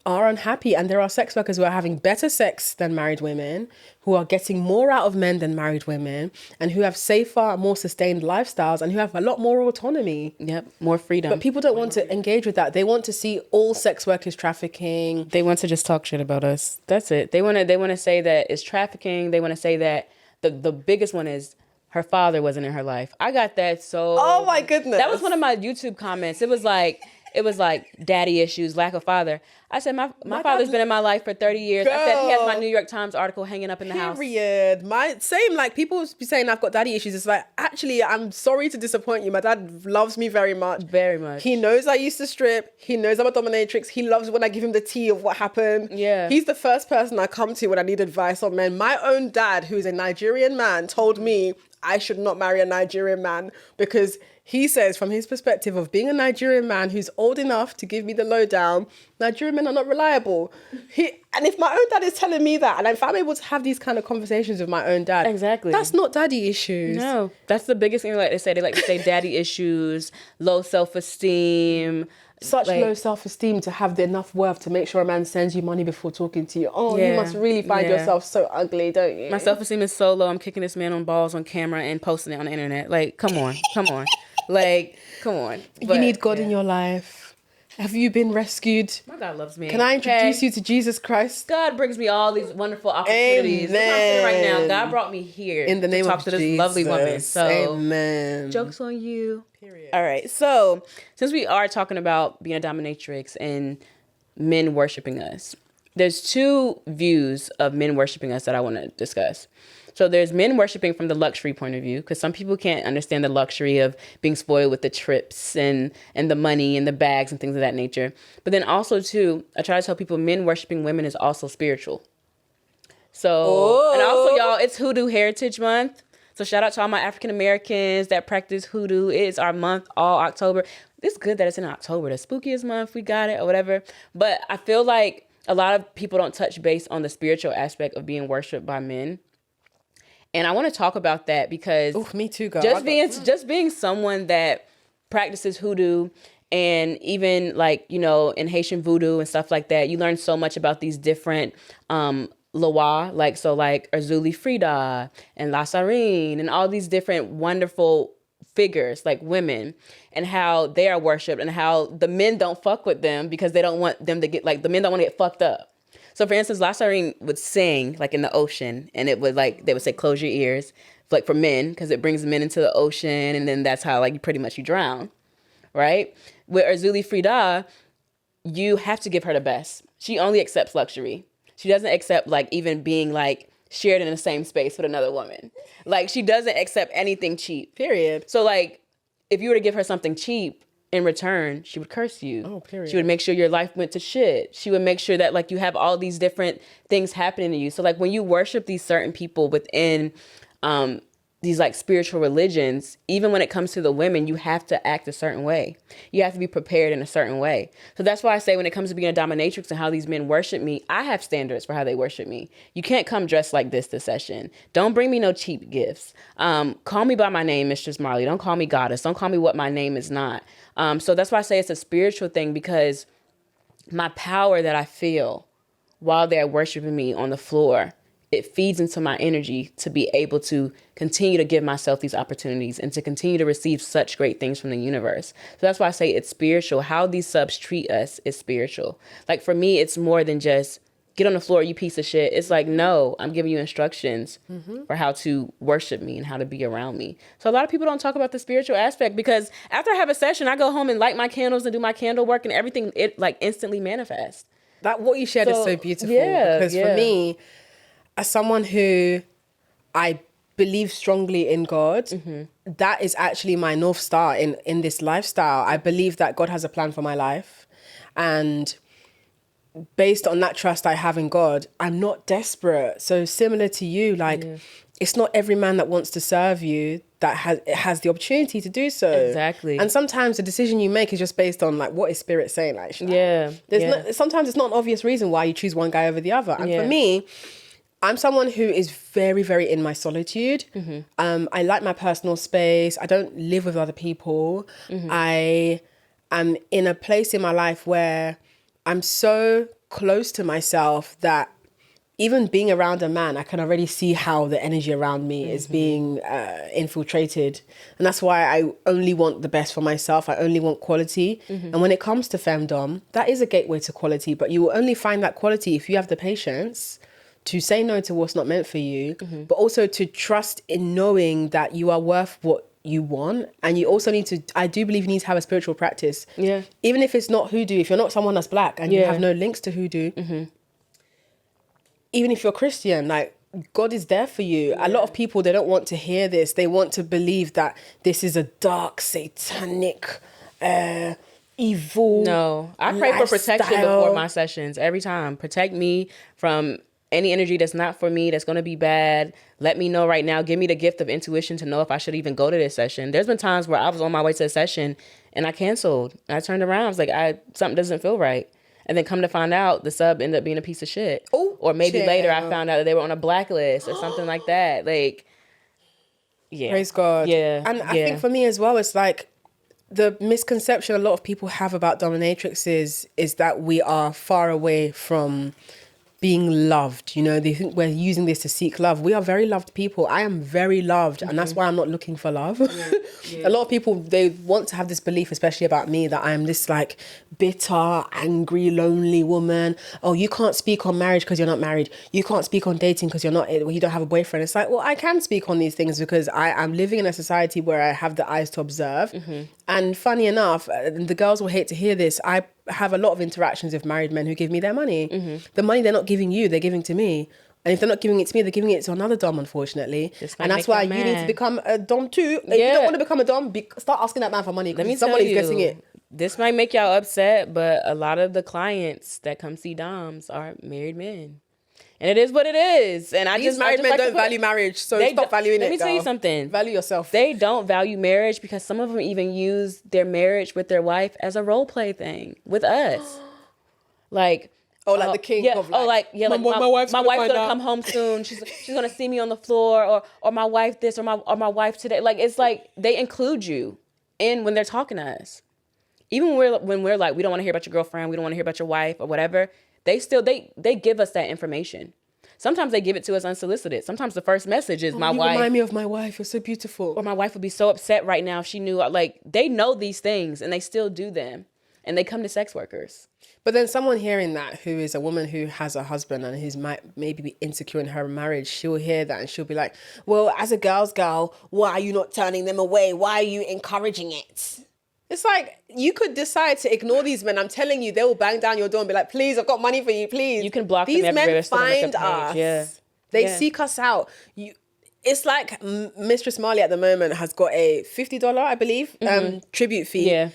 are unhappy, and there are sex workers who are having better sex than married women, who are getting more out of men than married women, and who have safer, more sustained lifestyles, and who have a lot more autonomy. Yep, more freedom. But people don't want to engage with that. They want to see all sex work is trafficking. They want to just talk shit about us. That's it. They want to say that it's trafficking. They want to say that the biggest one is her father wasn't in her life. I got that so... Oh my goodness. That was one of my YouTube comments. It was like daddy issues, lack of father. I said, my father's been in my life for 30 years. Girl. I said, he has my New York Times article hanging up in the house. Period. Like people be saying I've got daddy issues. It's like, actually, I'm sorry to disappoint you. My dad loves me very much. Very much. He knows I used to strip. He knows I'm a dominatrix. He loves when I give him the tea of what happened. Yeah. He's the first person I come to when I need advice on men. My own dad, who is a Nigerian man, told me I should not marry a Nigerian man because he says from his perspective of being a Nigerian man who's old enough to give me the lowdown, Nigerian men are not reliable. And if my own dad is telling me that, and if I'm able to have these kind of conversations with my own dad, exactly, that's not daddy issues. No, that's the biggest thing. Like they say, daddy issues, low self-esteem. Such low self-esteem to have enough worth to make sure a man sends you money before talking to you. Oh, you must really find yourself so ugly, don't you? My self-esteem is so low. I'm kicking this man on balls on camera and posting it on the internet. Like, come on. Like, come on. But, you need God in your life. Have you been rescued? My God loves me. Can I introduce you to Jesus Christ? God brings me all these wonderful opportunities. Amen. I'm saying right now, God brought me here in the name to talk of to Jesus. This lovely woman. So, amen. Joke's on you. Period. All right. So, since we are talking about being a dominatrix and men worshiping us, there's two views of men worshiping us that I want to discuss. So there's men worshiping from the luxury point of view, because some people can't understand the luxury of being spoiled with the trips and the money and the bags and things of that nature. But then also, too, I try to tell people men worshiping women is also spiritual. So, and also, y'all, it's Hoodoo Heritage Month. So shout out to all my African Americans that practice hoodoo. It is our month all October. It's good that it's in October, the spookiest month. We got it or whatever. But I feel like a lot of people don't touch base on the spiritual aspect of being worshipped by men. And I want to talk about that because me too, girl. Just being someone that practices hoodoo and even like, you know, in Haitian voodoo and stuff like that, you learn so much about these different Loa, like Erzuli Frida and La Sarine and all these different wonderful figures like women and how they are worshipped and how the men don't fuck with them because they don't want them to get the men don't want to get fucked up. So for instance, La Sarine would sing like in the ocean and it would they would say, close your ears, like for men, because it brings men into the ocean. And then that's how pretty much you drown. Right. With Erzuli Frida, you have to give her the best. She only accepts luxury. She doesn't accept even being shared in the same space with another woman. She doesn't accept anything cheap. Period. So if you were to give her something cheap, in return, she would curse you. Oh, period. She would make sure your life went to shit. She would make sure that you have all these different things happening to you. So when you worship these certain people within these spiritual religions, even when it comes to the women, you have to act a certain way. You have to be prepared in a certain way. So that's why I say when it comes to being a dominatrix and how these men worship me, I have standards for how they worship me. You can't come dressed like this session. Don't bring me no cheap gifts. Call me by my name, Mistress Marley. Don't call me goddess. Don't call me what my name is not. So that's why I say it's a spiritual thing, because my power that I feel while they're worshiping me on the floor, it feeds into my energy to be able to continue to give myself these opportunities and to continue to receive such great things from the universe. So that's why I say it's spiritual. How these subs treat us is spiritual. For me, it's more than just get on the floor, you piece of shit. It's no, I'm giving you instructions for how to worship me and how to be around me. So a lot of people don't talk about the spiritual aspect, because after I have a session, I go home and light my candles and do my candle work and everything, it instantly manifests. That what you shared is so beautiful. Because for me, as someone who I believe strongly in God, that is actually my North Star in this lifestyle. I believe that God has a plan for my life. And based on that trust I have in God, I'm not desperate. So similar to you, it's not every man that wants to serve you that has the opportunity to do so. Exactly. And sometimes the decision you make is just based on what is Spirit saying. Sometimes it's not an obvious reason why you choose one guy over the other. And for me, I'm someone who is very, very in my solitude. I like my personal space. I don't live with other people. I am in a place in my life where I'm so close to myself that even being around a man, I can already see how the energy around me is being infiltrated. And that's why I only want the best for myself. I only want quality. And when it comes to femdom, that is a gateway to quality. But you will only find that quality if you have the patience to say no to what's not meant for you, but also to trust in knowing that you are worth what you want. And you also need to, I do believe you need to have a spiritual practice. Yeah. Even if it's not hoodoo, if you're not someone that's black and you have no links to hoodoo, even if you're Christian, God is there for you. Yeah. A lot of people, they don't want to hear this. They want to believe that this is a dark, satanic, evil. No, I pray for protection before my sessions every time. Protect me from any energy that's not for me, that's going to be bad, let me know right now. Give me the gift of intuition to know if I should even go to this session. There's been times where I was on my way to a session and I canceled. I turned around. I was like, something doesn't feel right. And then come to find out, the sub ended up being a piece of shit. Ooh, or maybe later I found out that they were on a blacklist or something like that. Like, yeah. Praise God. Yeah. And I think for me as well, it's like the misconception a lot of people have about dominatrixes is that we are far away from being loved. You know, they think we're using this to seek love. We are very loved people. I am very loved, and that's why I'm not looking for love. A lot of people, they want to have this belief, especially about me, that I am this like bitter, angry, lonely woman. Oh, you can't speak on marriage because you're not married. You can't speak on dating because you don't have a boyfriend. It's like, well, I can speak on these things because I am living in a society where I have the eyes to observe. And funny enough, the girls will hate to hear this, I have a lot of interactions with married men who give me their money. The money they're not giving you, they're giving to me. And if they're not giving it to me, they're giving it to another dom, unfortunately. And that's why you need to become a dom too. If you don't want to become a dom, start asking that man for money because somebody's getting it. This might make y'all upset, but a lot of the clients that come see doms are married men. And it is what it is. And These married men don't value marriage, so stop valuing it. Let me tell you something. Value yourself. They don't value marriage because some of them even use their marriage with their wife as a role play thing with us. Like, the kink of like, my wife's gonna come home soon. She's gonna see me on the floor, or my wife this, or my wife today. Like, it's like they include you in when they're talking to us. Even when we're like, we don't want to hear about your girlfriend, we don't want to hear about your wife or whatever. They still they give us that information. Sometimes they give it to us unsolicited. Sometimes the first message is my wife. You remind me of my wife. You're so beautiful. Or my wife would be so upset right now if she knew. Like, they know these things and they still do them. And they come to sex workers. But then someone hearing that, who is a woman who has a husband and who's maybe be insecure in her marriage, she'll hear that and she'll be like, well, as a girl's girl, why are you not turning them away? Why are you encouraging it? It's like, you could decide to ignore these men. I'm telling you, they will bang down your door and be like, please, I've got money for you, please. You can block these them everywhere. These men find us. Yeah. They seek us out. It's like Mistress Marley at the moment has got a $50, I believe, tribute fee. Yeah.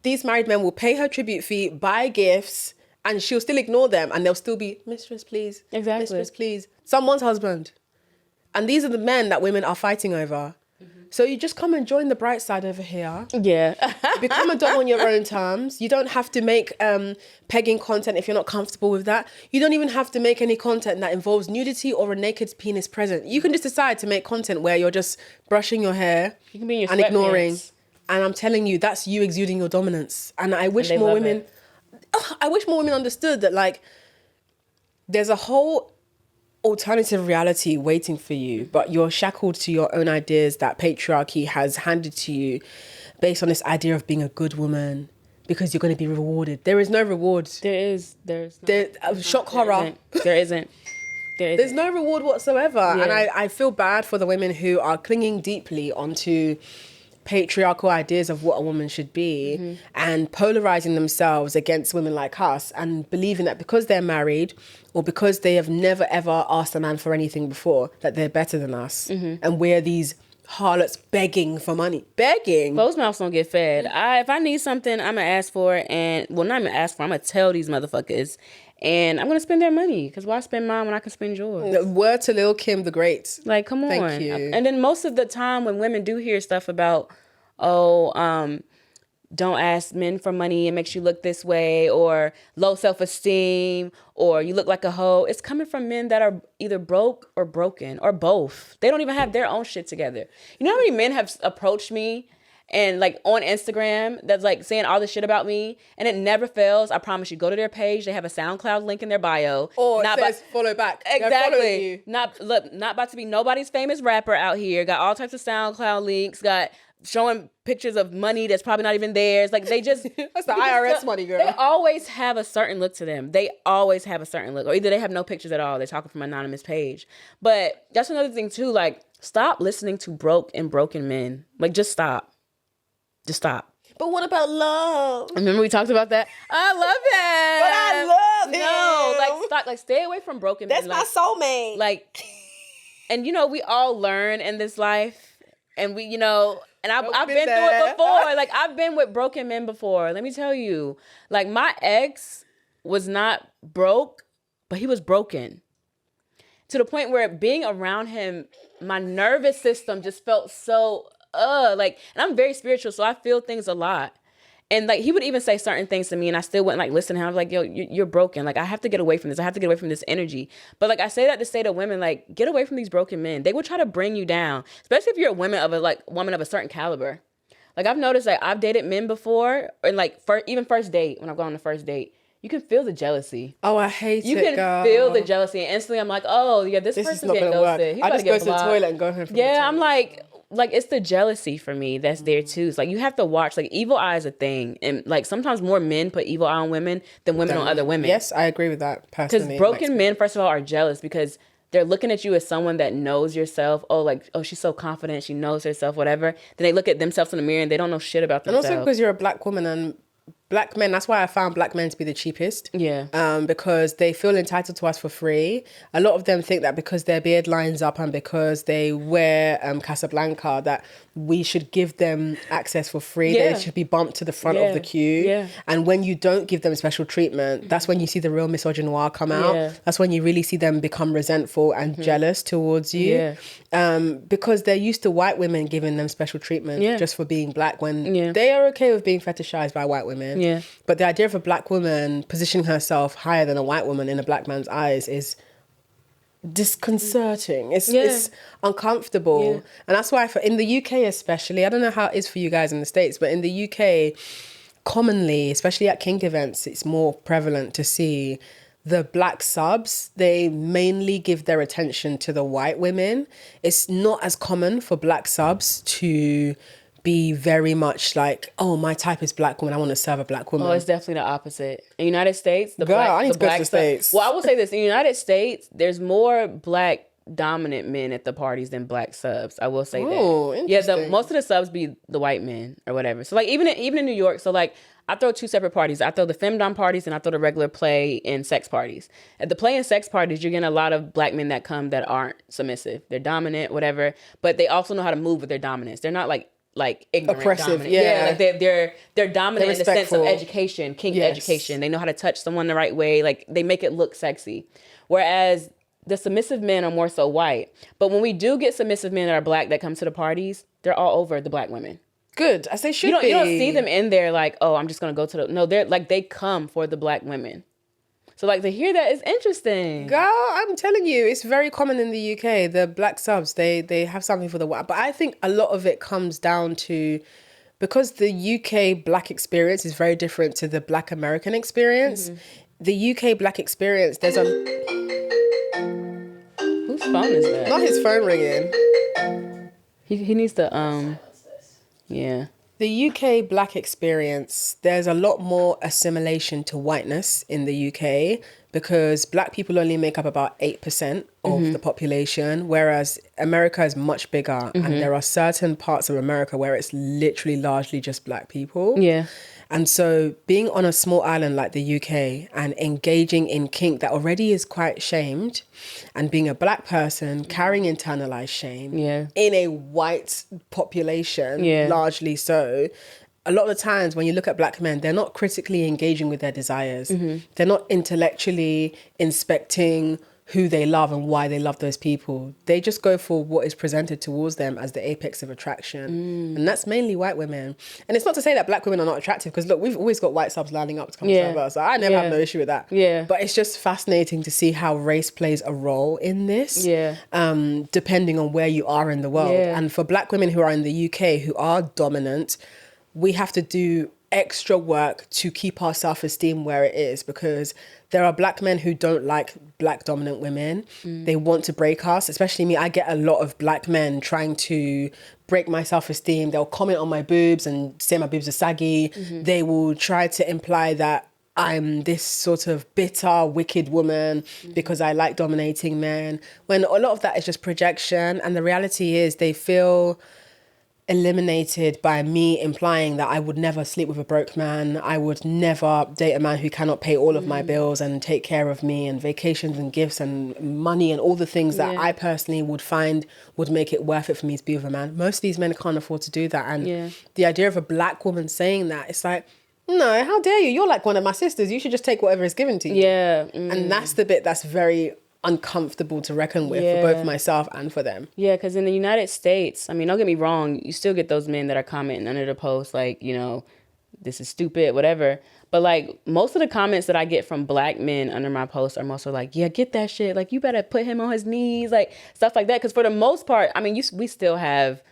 These married men will pay her tribute fee, buy gifts, and she'll still ignore them. And they'll still be, mistress, please. Exactly. Mistress, please. Someone's husband. And these are the men that women are fighting over. So you just come and join the bright side over here. Yeah. Become a dom on your own terms. You don't have to make pegging content if you're not comfortable with that. You don't even have to make any content that involves nudity or a naked penis present. You can just decide to make content where you're just brushing your hair you can be in your and ignoring. Pants. And I'm telling you, that's you exuding your dominance. And I wish more women... I wish more women understood that, like, there's a whole alternative reality waiting for you, but you're shackled to your own ideas that patriarchy has handed to you based on this idea of being a good woman because you're going to be rewarded. There is no reward. There's shock horror. There isn't. There's no reward whatsoever. Yeah. And I feel bad for the women who are clinging deeply onto patriarchal ideas of what a woman should be and polarizing themselves against women like us and believing that because they're married or because they have never ever asked a man for anything before that they're better than us and we're these harlots begging for money. Begging. Closed mouths don't get fed. If I need something, I'm gonna ask for it, and well, not even ask for it, I'm gonna tell these motherfuckers, and I'm gonna spend their money because why spend mine when I can spend yours? Word to Lil' Kim the Great. Like, come on. Thank you. And then most of the time when women do hear stuff about, don't ask men for money, it makes you look this way, or low self-esteem, or you look like a hoe, it's coming from men that are either broke or broken, or both. They don't even have their own shit together. You know how many men have approached me and like on Instagram that's like saying all this shit about me, and it never fails. I promise you, go to their page, they have a SoundCloud link in their bio. Or it says follow back. Exactly. Not about to be nobody's famous rapper out here. Got all types of SoundCloud links, got showing pictures of money that's probably not even theirs. Like, they just... That's the IRS money, girl. They always have a certain look to them. They always have a certain look. Or either they have no pictures at all. They're talking from an anonymous page. But that's another thing, too. Like, stop listening to broke and broken men. Like, just stop. Just stop. But what about love? Remember we talked about that? I love him. But I love him. No, like, stop. Like, stay away from broken men. That's my soulmate. Like, and, you know, we all learn in this life. And we, you know... And I've been through it before. Like, I've been with broken men before. Let me tell you. Like, my ex was not broke, but he was broken. to the point where being around him, my nervous system just felt so, like, and I'm very spiritual, so I feel things a lot. And like, he would even say certain things to me and I still wouldn't like listen to him. I was like, yo, you're broken. Like, I have to get away from this. I have to get away from this energy. But like, I say that to say to women, like, get away from these broken men. They will try to bring you down, especially if you're a woman of a certain caliber. Like, I've noticed that I've dated men before, and like even first date, when I've gone on the first date, you can feel the jealousy. Oh, I hate it, You can girl. feel the jealousy, and instantly I'm like, oh yeah, this person's getting ghosted. He's I about just to get go to the blocked. toilet and go home from the Yeah, toilet. I'm like it's the jealousy for me that's there too. It's like, you have to watch, like, evil eye is a thing, and like sometimes more men put evil eye on women than women on other women. Yes, I agree with that personally. Because broken men, first of all, are jealous because they're looking at you as someone that knows yourself. Oh, she's so confident, she knows herself, whatever. Then they look at themselves in the mirror and they don't know shit about themselves. And also because you're a black woman, and black men, that's why I found black men to be the cheapest. Yeah. Because they feel entitled to us for free. A lot of them think that because their beard lines up and because they wear Casablanca, that we should give them access for free. Yeah. They should be bumped to the front of the queue. Yeah. And when you don't give them special treatment, that's when you see the real misogynoir come out. Yeah. That's when you really see them become resentful and jealous towards you. Yeah. Because they're used to white women giving them special treatment just for being black, when they are okay with being fetishized by white women. Yeah. But the idea of a black woman positioning herself higher than a white woman in a black man's eyes is disconcerting. It's uncomfortable. Yeah. And that's why in the UK especially, I don't know how it is for you guys in the States, but in the UK, commonly, especially at kink events, it's more prevalent to see the black subs. They mainly give their attention to the white women. It's not as common for black subs to be very much like, oh, my type is black woman, I want to serve a black woman. Oh, it's definitely the opposite. In the United States, I need to go to the States. Well, I will say this. In the United States, there's more black dominant men at the parties than black subs. I will say Oh, that. interesting. Yeah, most of the subs be the white men or whatever. So like, even in New York, so like, I throw two separate parties. I throw the femdom parties and I throw the regular play and sex parties. At the play and sex parties, you're getting a lot of black men that come that aren't submissive. They're dominant, whatever, but they also know how to move with their dominance. They're not like ignorant, oppressive, dominant. yeah. Like they're dominant in the sense of education, kink Yes. education. They know how to touch someone the right way. Like, they make it look sexy. Whereas the submissive men are more so white. But when we do get submissive men that are black that come to the parties, they're all over the black women. Good, as they should be. You don't see them in there like, oh, I'm just gonna go to the. No, they're like, they come for the black women. So like, to hear that is interesting. Girl, I'm telling you, it's very common in the UK. The black subs, they have something for the white. But I think a lot of it comes down to, because the UK black experience is very different to the black American experience. Mm-hmm. The UK black experience, there's a... Whose phone is that? Not his phone ringing. He needs to, yeah. The UK black experience, there's a lot more assimilation to whiteness in the UK, because black people only make up about 8% of the population, whereas America is much bigger, and there are certain parts of America where it's literally largely just black people. Yeah. And so being on a small island like the UK and engaging in kink that already is quite shamed, and being a black person carrying internalized shame in a white population, largely so, a lot of the times when you look at black men, they're not critically engaging with their desires. They're not intellectually inspecting who they love and why they love those people. They just go for what is presented towards them as the apex of attraction. And that's mainly white women. And it's not to say that black women are not attractive, because look, we've always got white subs lining up to come serve us. So I never have no issue with that. Yeah. But it's just fascinating to see how race plays a role in this, depending on where you are in the world. And for black women who are in the UK, who are dominant, we have to do extra work to keep our self-esteem where it is, because there are black men who don't like black dominant women. They want to break us, especially me. I get a lot of black men trying to break my self-esteem. They'll comment on my boobs and say my boobs are saggy. They will try to imply that I'm this sort of bitter, wicked woman because I like dominating men, when a lot of that is just projection. And the reality is they feel eliminated by me implying that I would never sleep with a broke man. I would never date a man who cannot pay all of my bills and take care of me, and vacations and gifts and money and all the things that I personally would find would make it worth it for me to be with a man. Most of these men can't afford to do that. And the idea of a black woman saying that, it's like, no, how dare you? You're like one of my sisters. You should just take whatever is given to you. Yeah. And that's the bit that's very uncomfortable to reckon with for both myself and for them. Yeah, because in the United States, I mean, don't get me wrong, you still get those men that are commenting under the post like, you know, this is stupid, whatever. But like most of the comments that I get from black men under my posts are mostly like, yeah, get that shit. Like you better put him on his knees, like stuff like that. Because for the most part, I mean, we still have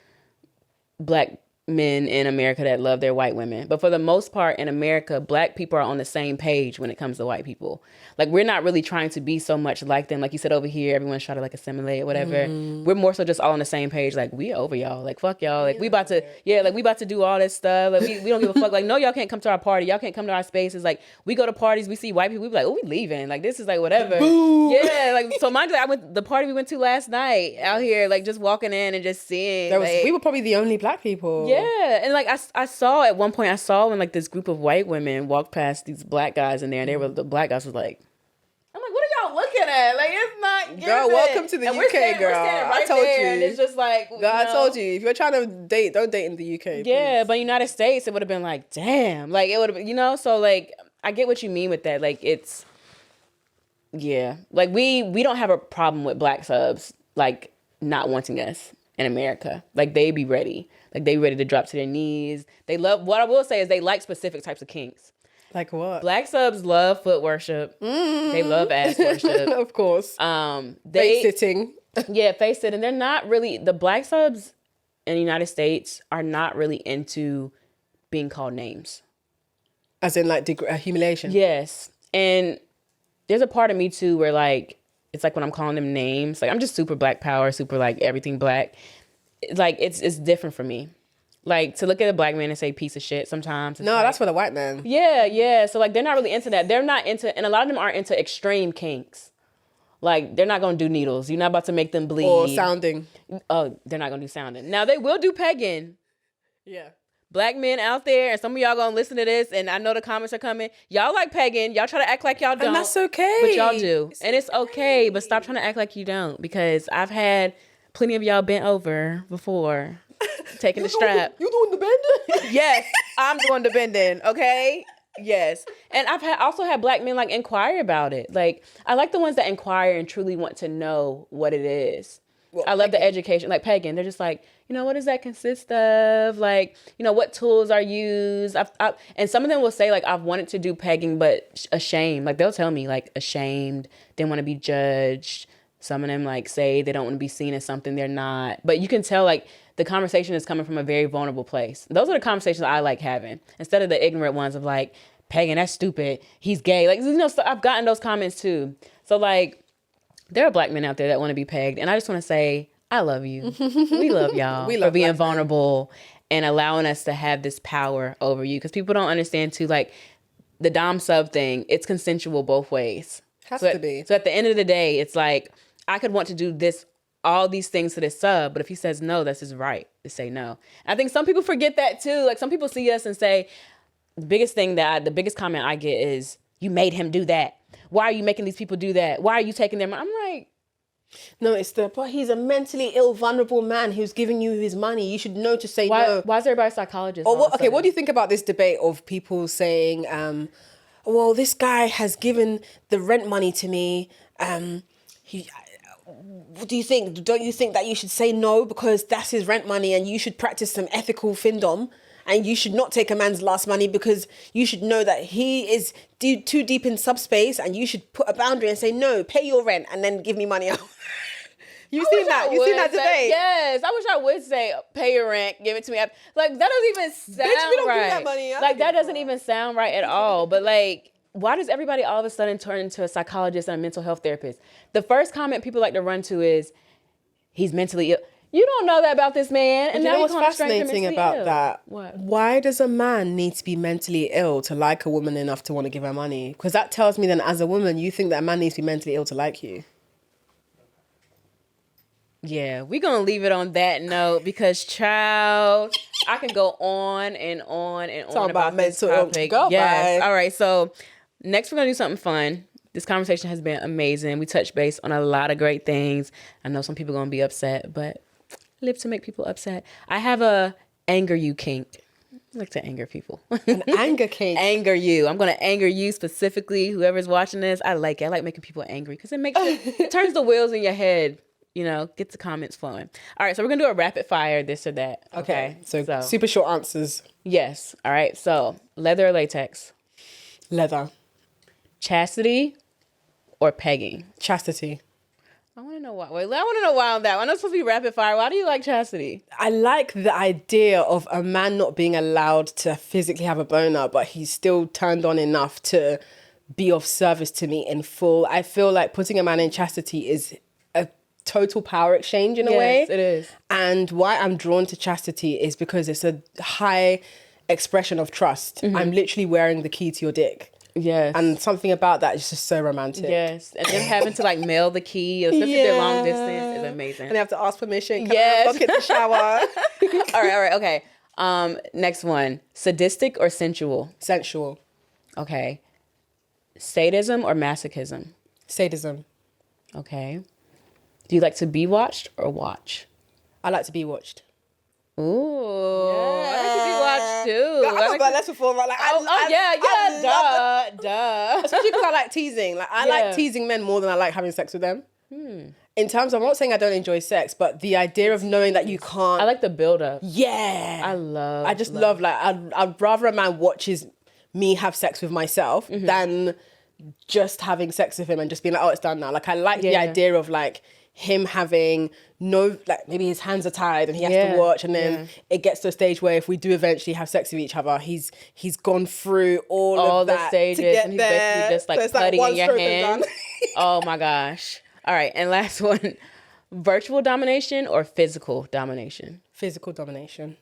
black men in America that love their white women. But for the most part in America, black people are on the same page when it comes to white people. Like we're not really trying to be so much like them. Like you said over here, everyone's trying to like assimilate or whatever. We're more so just all on the same page. Like we over y'all. Like fuck y'all. Like we about to do all this stuff. Like we don't give a fuck. Like no, y'all can't come to our party. Y'all can't come to our spaces. Like we go to parties, we see white people, we be like, oh, we leaving. Like this is like whatever. Boo. Yeah. Like so mind you, the party we went to last night out here, like just walking in and just seeing. We were probably the only black people. Yeah. And like I saw at one point, when like this group of white women walked past these black guys in there, and the black guys was like, I'm like, what are y'all looking at? Like, it's not giving. Girl, welcome to the UK, girl. Right, I told you. And it's just like, girl, I told you. If you're trying to date, don't date in the UK. Yeah, please. But United States, it would have been like, damn. Like, it would have been, you know? So, like, I get what you mean with that. Like, it's, yeah. Like, we don't have a problem with black subs, like, not wanting us in America. Like, they be ready. Like, they ready to drop to their knees. They love, what I will say is they like specific types of kinks. Like what? Black subs love foot worship. They love ass worship. Of course. Face sitting. Yeah, face sitting. They're not really, the black subs in the United States are not really into being called names. As in like humiliation? Yes. And there's a part of me too where like, it's like when I'm calling them names, like I'm just super black power, super like everything black. Like it's different for me. Like, to look at a black man and say piece of shit sometimes. No, that's for the white man. Yeah. So, like, they're not really into that. They're not into, and a lot of them aren't into extreme kinks. Like, they're not going to do needles. You're not about to make them bleed. Or sounding. Oh, they're not going to do sounding. Now, they will do pegging. Yeah. Black men out there, and some of y'all going to listen to this, and I know the comments are coming. Y'all like pegging. Y'all try to act like y'all don't. And that's okay. But y'all do. It's okay, but stop trying to act like you don't. Because I've had plenty of y'all bent over before. Taking the strap. You doing the bending? Yes, I'm doing the bending. Okay. Yes, and I've also had black men like inquire about it. Like I like the ones that inquire and truly want to know what it is. Well, I love the education, like pegging. They're just like, you know, what does that consist of? Like, you know, what tools are used? And some of them will say like, I've wanted to do pegging, but ashamed. Like they'll tell me like ashamed, didn't want to be judged. Some of them like say they don't want to be seen as something they're not. But you can tell like the conversation is coming from a very vulnerable place. Those are the conversations I like having instead of the ignorant ones of like, pegging, that's stupid. He's gay. Like, you know, so I've gotten those comments too. So like, there are black men out there that want to be pegged. And I just want to say, I love you. We love y'all for being vulnerable and allowing us to have this power over you. Because people don't understand too, like the dom sub thing, it's consensual both ways. Has to be. So at the end of the day, it's like, I could want to do all these things to this sub, but if he says no, that's his right to say no. I think some people forget that too. Like some people see us and say, the biggest comment I get is, you made him do that. Why are you making these people do that? Why are you taking them? I'm like, no, but he's a mentally ill, vulnerable man who's giving you his money. You should know to say no. Why is everybody a psychologist? Or what do you think about this debate of people saying, well, this guy has given the rent money to me. What do you think? Don't you think that you should say no because that's his rent money and you should practice some ethical findom and you should not take a man's last money because you should know that he is too deep in subspace and you should put a boundary and say, no, pay your rent and then give me money out. You've seen that debate? Yes. I wish I would say, pay your rent, give it to me. Like, that doesn't even sound Bitch, we don't right. give that money. Like, that doesn't even sound right at all. But, like, why does everybody all of a sudden turn into a psychologist and a mental health therapist? The first comment people like to run to is, he's mentally ill. You don't know that about this man. And you know what's fascinating about that? What? Why does a man need to be mentally ill to like a woman enough to want to give her money? Because that tells me then as a woman, you think that a man needs to be mentally ill to like you. Yeah, we're going to leave it on that note because, child, I can go on and on and on about this topic. Yes. All right, so next we're going to do something fun. This conversation has been amazing. We touched base on a lot of great things. I know some people are going to be upset, but live to make people upset. I have a anger you kink. I like to anger people. An anger kink. Anger you. I'm going to anger you specifically. Whoever's watching this, I like it. I like making people angry because it turns the wheels in your head. You know, gets the comments flowing. All right, so we're going to do a rapid fire, this or that. Okay. So super short answers. Yes. All right. So leather or latex? Leather. Chastity or pegging? Chastity. I want to know why. Wait, I want to know why on that. I know it's supposed to be rapid fire. Why do you like chastity? I like the idea of a man not being allowed to physically have a boner, but he's still turned on enough to be of service to me in full. I feel like putting a man in chastity is a total power exchange in a way. Yes, it is. And why I'm drawn to chastity is because it's a high expression of trust. I'm literally wearing the key to your dick. Yes. And something about that is just so romantic. Yes. And then having to like mail the key, especially if they're long distance, is amazing. And they have to ask permission. Can I bucket the shower? All right. Okay. Next one. Sadistic or sensual? Sensual. Okay. Sadism or masochism? Sadism. Okay. Do you like to be watched or watch? I like to be watched. Ooh. Yeah. I like to be watched too. I talked about that before. Right? Like, Duh. Especially because I like teasing. Like I like teasing men more than I like having sex with them. In terms of, I'm not saying I don't enjoy sex, but the idea of knowing that you can't. I like the build up. Yeah. I just love like, I'd rather a man watches me have sex with myself than just having sex with him and just being like, oh, it's done now. Like I like the idea of like him having like maybe his hands are tied and he has to watch, and then it gets to a stage where if we do eventually have sex with each other, he's gone through all of the stages to get and he's there. basically just like putty in your hand. Oh my gosh. All right, and last one, virtual domination or physical domination? Physical domination.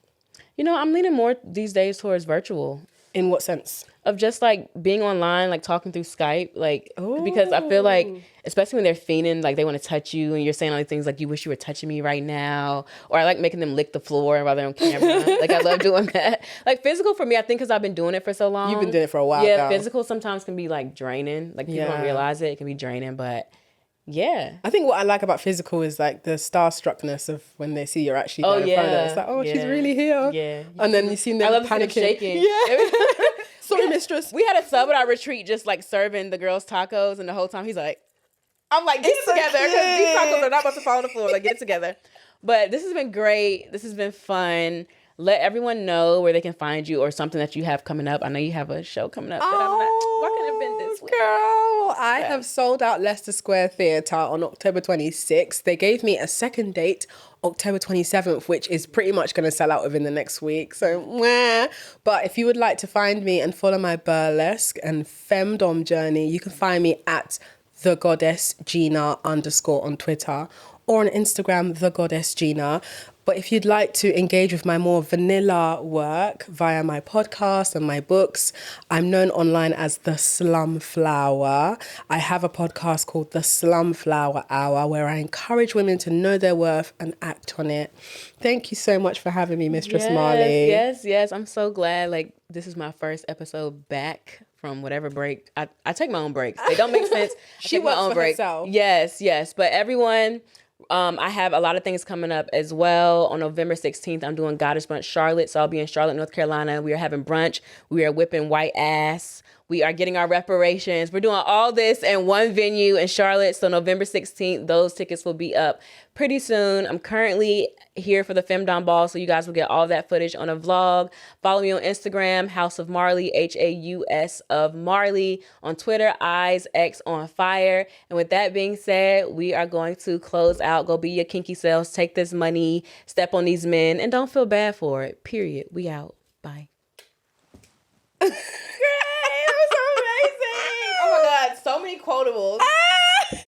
You know, I'm leaning more these days towards virtual. In what sense? Of just like being online, like talking through Skype, like because I feel like, especially when they're fiending, like they want to touch you and you're saying all these things like you wish you were touching me right now, or I like making them lick the floor while they're on camera. Like I love doing that. Like physical for me, I think because I've been doing it for so long. You've been doing it for a while. Yeah, now. Physical sometimes can be like draining. Like people don't realize it. It can be draining, but yeah. I think what I like about physical is like the starstruckness of when they see you're actually there in front of them. It's like, she's really here. Yeah. And then you see them panicking. Shaking. Yeah. Sorry, mistress. We had a sub at our retreat just like serving the girls tacos, and the whole time he's like, I'm like, get it together, because these tacos are not about to fall on the floor. Like, get it together. But this has been great. This has been fun. Let everyone know where they can find you or something that you have coming up. I know you have a show coming up that I'm not. What could have been this week? Girl, I have sold out Leicester Square Theatre on October 26th. They gave me a second date, October 27th, which is pretty much going to sell out within the next week. So, but if you would like to find me and follow my burlesque and femdom journey, you can find me at the Goddess Gina _ on Twitter, or on Instagram, the Goddess Gina. But if you'd like to engage with my more vanilla work via my podcast and my books, I'm known online as the Slumflower. I have a podcast called the Slumflower Hour, where I encourage women to know their worth and act on it. Thank you so much for having me, Mistress Marley. Yes. I'm so glad. Like, this is my first episode back from whatever break. I take my own breaks. They don't make sense. She works my own break. Herself. Yes. But everyone... I have a lot of things coming up as well. On November 16th, I'm doing Goddess Brunch Charlotte. So I'll be in Charlotte, North Carolina. We are having brunch. We are whipping white ass. We are getting our reparations. We're doing all this in one venue in Charlotte. So November 16th, those tickets will be up pretty soon. I'm currently here for the Femdom Ball, so you guys will get all that footage on a vlog. Follow me on Instagram, House of Marley, HAUS of Marley. On Twitter, Eyes X on Fire. And with that being said, we are going to close out. Go be your kinky selves. Take this money. Step on these men. And don't feel bad for it. Period. We out. Bye. Great. It was so amazing. Oh my God. So many quotables.